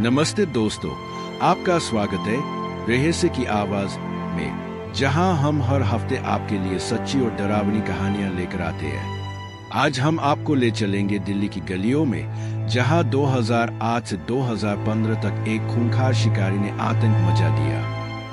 नमस्ते दोस्तों, आपका स्वागत है रहस्य की आवाज में, जहां हम हर हफ्ते आपके लिए सच्ची और डरावनी कहानियां लेकर आते हैं। आज हम आपको ले चलेंगे दिल्ली की गलियों में, जहां 2008 से 2015 तक एक खूंखार शिकारी ने आतंक मचा दिया।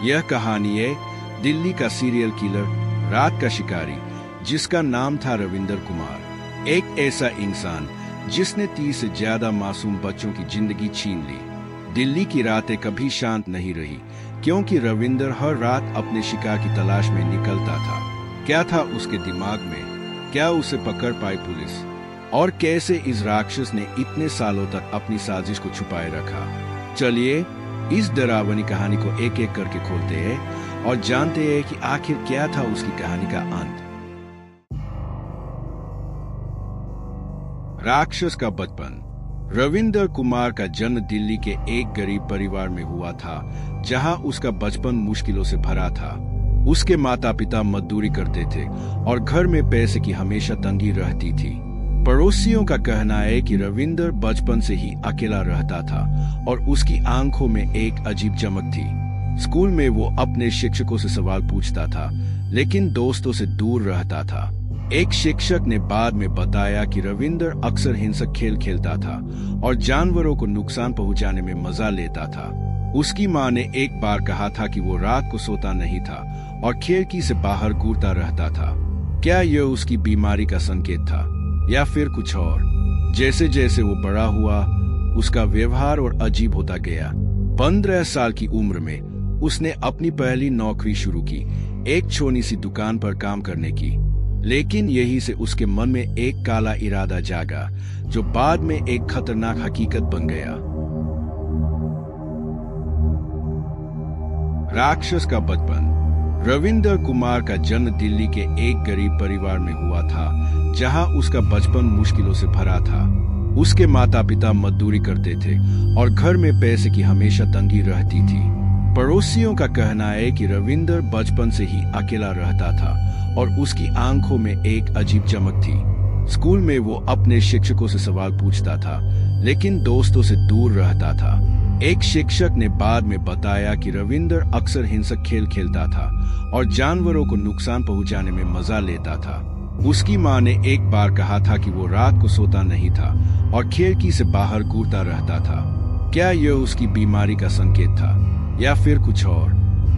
यह कहानी है दिल्ली का सीरियल किलर, रात का शिकारी, जिसका नाम था रविंदर कुमार। एक ऐसा इंसान जिसने 30 से ज्यादा मासूम बच्चों की जिंदगी छीन ली। दिल्ली की रातें कभी शांत नहीं रही, क्योंकि रविंदर हर रात अपने शिकार की तलाश में निकलता था। क्या था उसके दिमाग में? क्या उसे पकड़ पाई पुलिस? और कैसे इस राक्षस ने इतने सालों तक अपनी साजिश को छुपाए रखा? चलिए इस डरावनी कहानी को एक एक करके खोलते हैं और जानते हैं कि आखिर क्या था उसकी कहानी का अंत। राक्षस का बचपन। रविंदर कुमार का जन्म दिल्ली के एक गरीब परिवार में हुआ था, जहां उसका बचपन मुश्किलों से भरा था। उसके माता पिता मजदूरी करते थे और घर में पैसे की हमेशा तंगी रहती थी। पड़ोसियों का कहना है कि रविंदर बचपन से ही अकेला रहता था और उसकी आंखों में एक अजीब चमक थी। स्कूल में वो अपने शिक्षकों से सवाल पूछता था, लेकिन दोस्तों से दूर रहता था। एक शिक्षक ने बाद में बताया कि रविंदर अक्सर हिंसक खेल खेलता था और जानवरों को नुकसान पहुंचाने में मजा लेता था। उसकी मां ने एक बार कहा था कि वो रात को सोता नहीं था और खिड़की से बाहर घूरता रहता था। क्या यह उसकी बीमारी का संकेत था या फिर कुछ और? जैसे जैसे वो बड़ा हुआ, उसका व्यवहार और अजीब होता गया। 15 साल की उम्र में उसने अपनी पहली नौकरी शुरू की, एक छोटी सी दुकान पर काम करने की। लेकिन यही से उसके मन में एक काला इरादा जागा, जो बाद में एक खतरनाक हकीकत बन गया। राक्षस का बचपन। रविंदर कुमार का जन्म दिल्ली के एक गरीब परिवार में हुआ था, जहां उसका बचपन मुश्किलों से भरा था। उसके माता पिता मजदूरी करते थे और घर में पैसे की हमेशा तंगी रहती थी। पड़ोसियों का कहना है कि रविंदर बचपन से ही अकेला रहता था और उसकी आंखों में एक अजीब चमक थी। स्कूल में वो अपने शिक्षकों से सवाल पूछता था, लेकिन दोस्तों से दूर रहता था। एक शिक्षक ने बाद में बताया कि रविंदर अक्सर हिंसक खेल खेलता था और जानवरों को नुकसान पहुंचाने में मजा लेता था। उसकी मां ने एक बार कहा था कि वो रात को सोता नहीं था और खिड़की से बाहर घूरता रहता था। क्या यह उसकी बीमारी का संकेत था या फिर कुछ और?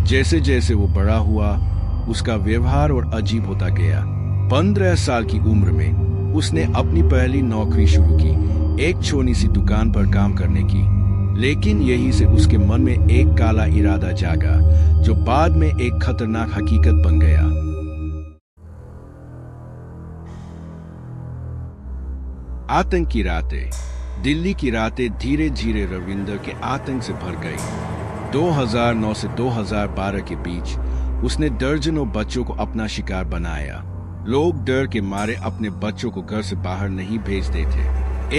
जैसे जैसे वो बड़ा हुआ, उसका व्यवहार और अजीब होता गया। 15 साल की उम्र में उसने अपनी पहली नौकरी शुरू की, एक छोटी सी दुकान पर काम करने की। लेकिन यही से उसके मन में एक काला इरादा जागा, जो बाद में एक खतरनाक हकीकत बन गया। आतंक की रातें। दिल्ली की रातें धीरे धीरे रविंदर के आतंक से भर गई। 2009 से 2012 के बीच उसने दर्जनों बच्चों को अपना शिकार बनाया। लोग डर के मारे अपने बच्चों को घर से बाहर नहीं भेजते थे।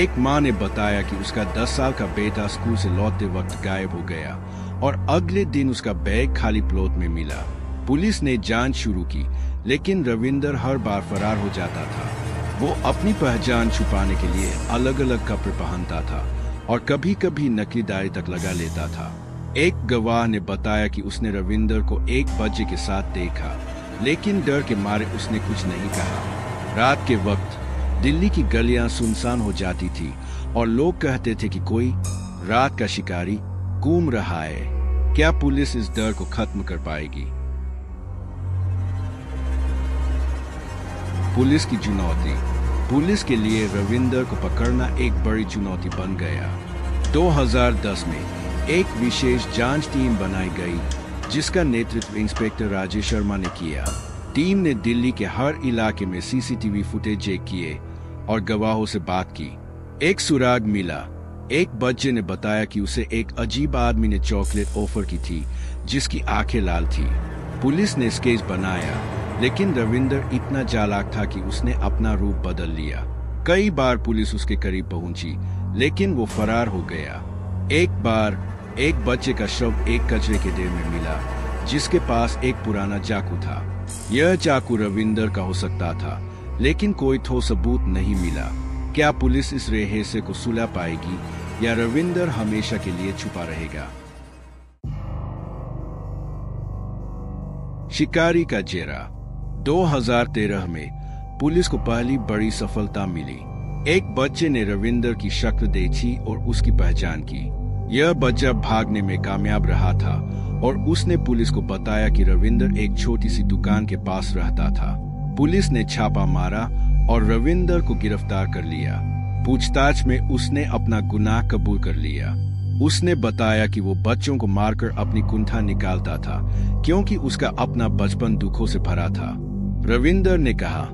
एक मां ने बताया कि उसका 10 साल का बेटा स्कूल से लौटते वक्त गायब हो गया और अगले दिन उसका बैग खाली प्लॉट में मिला। पुलिस ने जांच शुरू की, लेकिन रविंदर हर बार फरार हो जाता था। वो अपनी पहचान छुपाने के लिए अलग अलग कपड़े पहनता था और कभी कभी नकली दाढ़ी तक लगा लेता था। एक गवाह ने बताया कि उसने रविंदर को एक बच्चे के साथ देखा, लेकिन डर के मारे उसने कुछ नहीं कहा। रात के वक्त दिल्ली की गलियां सुनसान हो जाती थी और लोग कहते थे कि कोई रात का शिकारी घूम रहा है। क्या पुलिस इस डर को खत्म कर पाएगी? पुलिस की चुनौती। पुलिस के लिए रविंदर को पकड़ना एक बड़ी चुनौती बन गया। 2010 में एक विशेष जांच टीम बनाई गई, जिसका नेतृत्व इंस्पेक्टर राजेश शर्मा ने किया। टीम ने दिल्ली के हर इलाके में सीसीटीवी फुटेज चेक किए और गवाहों से बात की। एक सुराग मिला। एक बच्चे ने बताया कि उसे एक अजीब आदमी ने चॉकलेट ऑफर की थी, जिसकी आंखें लाल थी। पुलिस ने स्केच बनाया, लेकिन रविंदर इतना चालाक था कि उसने अपना रूप बदल लिया। कई बार पुलिस उसके करीब पहुंची, लेकिन वो फरार हो गया। एक बार एक बच्चे का शव एक कचरे के ढेर में मिला, जिसके पास एक पुराना चाकू था। यह चाकू रविंदर का हो सकता था, लेकिन कोई ठोस सबूत नहीं मिला। क्या पुलिस इस रहस्य को सुलझा पाएगी या रविंदर हमेशा के लिए छुपा रहेगा। शिकारी का चेहरा। 2013 में पुलिस को पहली बड़ी सफलता मिली। एक बच्चे ने रविंदर की शक्ल देखी और उसकी पहचान की। यह बच्चा भागने में कामयाब रहा था और उसने पुलिस को बताया कि रविंदर एक छोटी सी दुकान के पास रहता था। पुलिस ने छापा मारा और रविंदर को गिरफ्तार कर लिया। पूछताछ में उसने अपना गुनाह कबूल कर लिया। उसने बताया कि वो बच्चों को मारकर अपनी कुंठा निकालता था क्योंकि उसका अपना बचपन दुखों से भरा था। रविंदर ने कहा,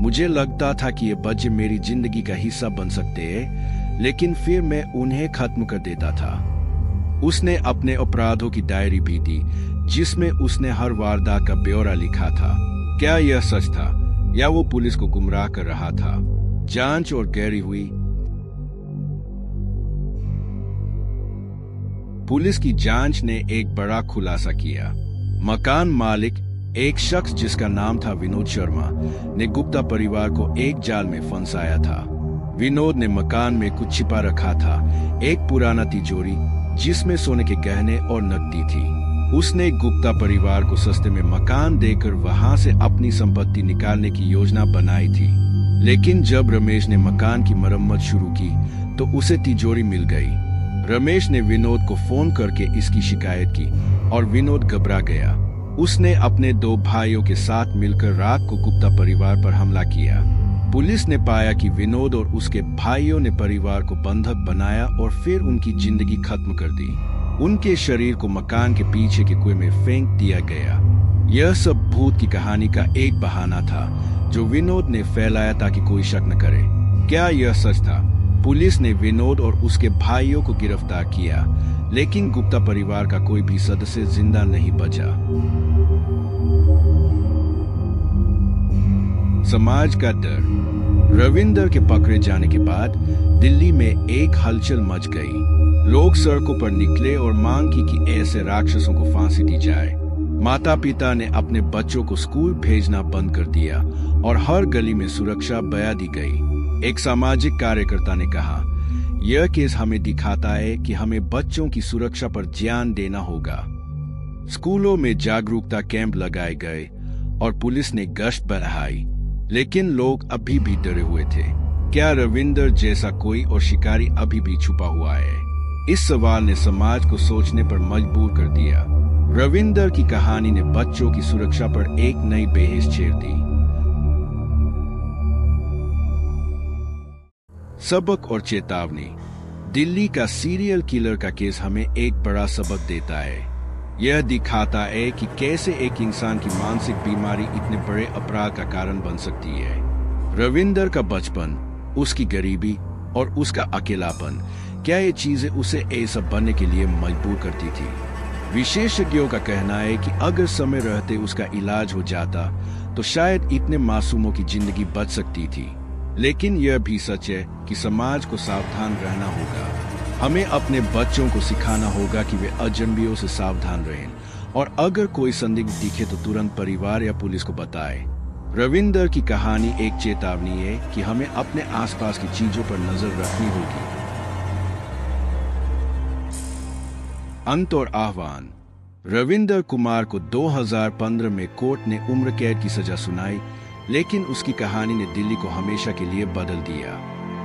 मुझे लगता था कि ये बच्चे मेरी जिंदगी का हिस्सा बन सकते हैं, लेकिन फिर मैं उन्हें खत्म कर देता था। उसने अपने अपराधों की डायरी भी दी जिसमें उसने हर वारदात का ब्यौरा लिखा था। क्या यह सच था या वो पुलिस को गुमराह कर रहा था? जांच और गहरी हुई। पुलिस की जांच ने एक बड़ा खुलासा किया। मकान मालिक, एक शख्स जिसका नाम था विनोद शर्मा, ने गुप्ता परिवार को एक जाल में फंसाया था। विनोद ने मकान में कुछ छिपा रखा था, एक पुराना तिजोरी जिसमें सोने के गहने और नकदी थी। उसने गुप्ता परिवार को सस्ते में मकान देकर वहां से अपनी संपत्ति निकालने की योजना बनाई थी। लेकिन जब रमेश ने मकान की मरम्मत शुरू की तो उसे तिजोरी मिल गई। रमेश ने विनोद को फोन करके इसकी शिकायत की और विनोद घबरा गया। उसने अपने 2 भाइयों के साथ मिलकर रात को गुप्ता परिवार पर हमला किया। पुलिस ने पाया कि विनोद और उसके भाइयों ने परिवार को बंधक बनाया और फिर उनकी जिंदगी खत्म कर दी। उनके शरीर को मकान के पीछे के कुएं में फेंक दिया गया। यह सब भूत की कहानी का एक बहाना था जो विनोद ने फैलाया ताकि कोई शक न करे। क्या यह सच था? पुलिस ने विनोद और उसके भाइयों को गिरफ्तार किया, लेकिन गुप्ता परिवार का कोई भी सदस्य जिंदा नहीं बचा। समाज का डर। रविंदर के पकड़े जाने के बाद दिल्ली में एक हलचल मच गई। लोग सड़कों पर निकले और मांग की कि ऐसे राक्षसों को फांसी दी जाए। माता पिता ने अपने बच्चों को स्कूल भेजना बंद कर दिया और हर गली में सुरक्षा बया दी गई। एक सामाजिक कार्यकर्ता ने कहा, यह केस हमें दिखाता है कि हमें बच्चों की सुरक्षा पर ध्यान देना होगा। स्कूलों में जागरूकता कैंप लगाए गए और पुलिस ने गश्त बढ़ाई, लेकिन लोग अभी भी डरे हुए थे। क्या रविंदर जैसा कोई और शिकारी अभी भी छुपा हुआ है? इस सवाल ने समाज को सोचने पर मजबूर कर दिया। रविंदर की कहानी ने बच्चों की सुरक्षा पर एक नई बहस छेड़ दी। सबक और चेतावनी। दिल्ली का सीरियल किलर का केस हमें एक बड़ा सबक देता है। यह दिखाता है कि कैसे एक इंसान की मानसिक बीमारी इतने बड़े अपराध का कारण बन सकती है। रविंदर का बचपन, उसकी गरीबी और उसका अकेलापन, क्या ये चीजें उसे ऐसा बनने के लिए मजबूर करती थी? विशेषज्ञों का कहना है कि अगर समय रहते उसका इलाज हो जाता तो शायद इतने मासूमों की जिंदगी बच सकती थी। लेकिन यह भी सच है कि समाज को सावधान रहना होगा। हमें अपने बच्चों को सिखाना होगा कि वे अजनबियों से सावधान रहें और अगर कोई संदिग्ध दिखे तो तुरंत परिवार या पुलिस को बताएं। रविंदर की कहानी एक चेतावनी है कि हमें अपने आसपास की चीजों पर नजर रखनी होगी। अंत और आह्वान। रविंदर कुमार को 2015 में कोर्ट ने उम्र कैद की सजा सुनाई, लेकिन उसकी कहानी ने दिल्ली को हमेशा के लिए बदल दिया।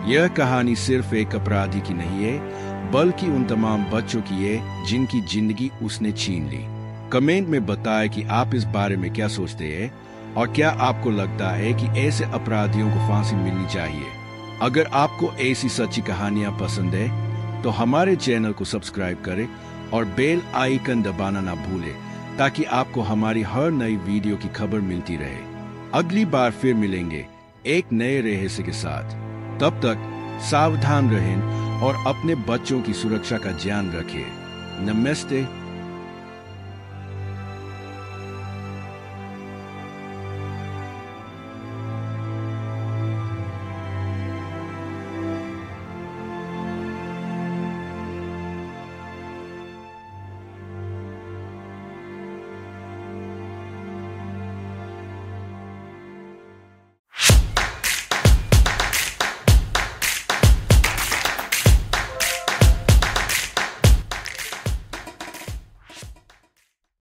यह कहानी सिर्फ एक अपराधी की नहीं है, बल्कि उन तमाम बच्चों की है जिनकी जिंदगी उसने छीन ली। कमेंट में बताएं कि आप इस बारे में क्या सोचते हैं और क्या आपको लगता है कि ऐसे अपराधियों को फांसी मिलनी चाहिए। अगर आपको ऐसी सच्ची कहानियां पसंद है तो हमारे चैनल को सब्सक्राइब करें और बेल आइकन दबाना ना भूलें ताकि आपको हमारी हर नई वीडियो की खबर मिलती रहे। अगली बार फिर मिलेंगे एक नए रहस्य के साथ। तब तक सावधान रहें और अपने बच्चों की सुरक्षा का ध्यान रखें। नमस्ते।